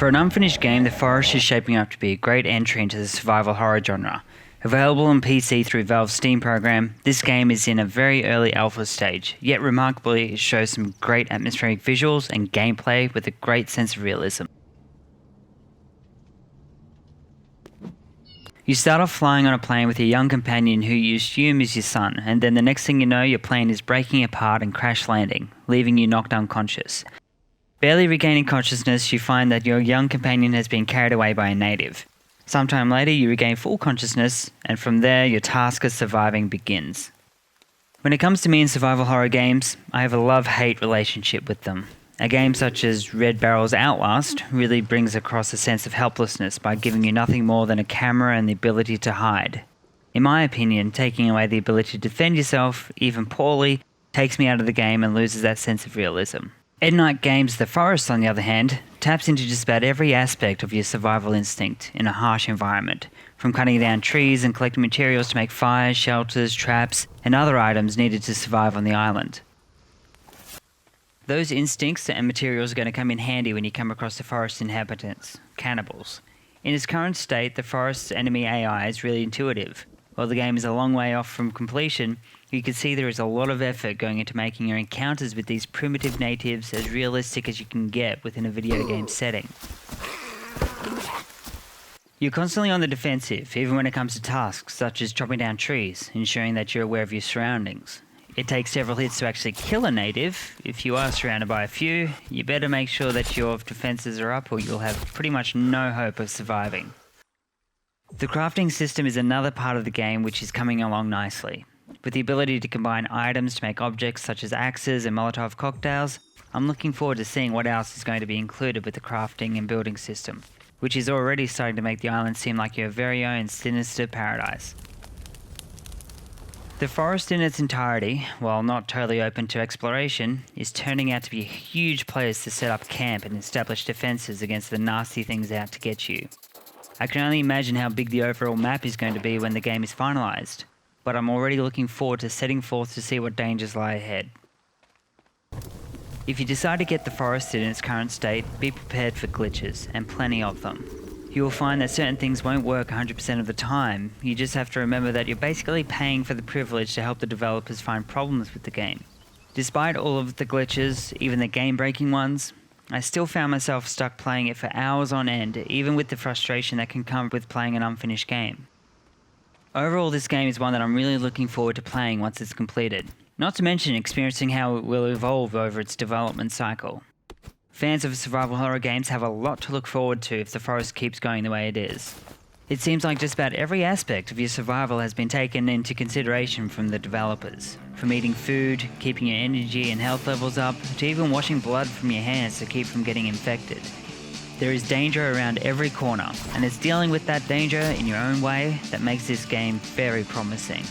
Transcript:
For an unfinished game, The Forest is shaping up to be a great entry into the survival horror genre. Available on PC through Valve's Steam program, this game is in a very early alpha stage, yet remarkably it shows some great atmospheric visuals and gameplay with a great sense of realism. You start off flying on a plane with your young companion who you assume is your son, and then the next thing you know your plane is breaking apart and crash landing, leaving you knocked unconscious. Barely regaining consciousness, you find that your young companion has been carried away by a native. Sometime later you regain full consciousness, and from there your task of surviving begins. When it comes to me in survival horror games, I have a love-hate relationship with them. A game such as Red Barrel's Outlast really brings across a sense of helplessness by giving you nothing more than a camera and the ability to hide. In my opinion, taking away the ability to defend yourself, even poorly, takes me out of the game and loses that sense of realism. Endnight Games' The Forest, on the other hand, taps into just about every aspect of your survival instinct in a harsh environment, from cutting down trees and collecting materials to make fires, shelters, traps, and other items needed to survive on the island. Those instincts and materials are going to come in handy when you come across the forest's inhabitants, cannibals. In its current state, the forest's enemy AI is really intuitive. While the game is a long way off from completion, you can see there is a lot of effort going into making your encounters with these primitive natives as realistic as you can get within a video game setting. You're constantly on the defensive, even when it comes to tasks such as chopping down trees, ensuring that you're aware of your surroundings. It takes several hits to actually kill a native. If you are surrounded by a few, you better make sure that your defenses are up or you'll have pretty much no hope of surviving. The crafting system is another part of the game which is coming along nicely. With the ability to combine items to make objects such as axes and Molotov cocktails, I'm looking forward to seeing what else is going to be included with the crafting and building system, which is already starting to make the island seem like your very own sinister paradise. The forest in its entirety, while not totally open to exploration, is turning out to be a huge place to set up camp and establish defenses against the nasty things out to get you. I can only imagine how big the overall map is going to be when the game is finalised, but I'm already looking forward to setting forth to see what dangers lie ahead. If you decide to get the forest in its current state, be prepared for glitches, and plenty of them. You will find that certain things won't work 100% of the time. You just have to remember that you're basically paying for the privilege to help the developers find problems with the game. Despite all of the glitches, even the game-breaking ones, I still found myself stuck playing it for hours on end, even with the frustration that can come with playing an unfinished game. Overall, this game is one that I'm really looking forward to playing once it's completed, not to mention experiencing how it will evolve over its development cycle. Fans of survival horror games have a lot to look forward to if the forest keeps going the way it is. It seems like just about every aspect of your survival has been taken into consideration from the developers. From eating food, keeping your energy and health levels up, to even washing blood from your hands to keep from getting infected. There is danger around every corner, and it's dealing with that danger in your own way that makes this game very promising.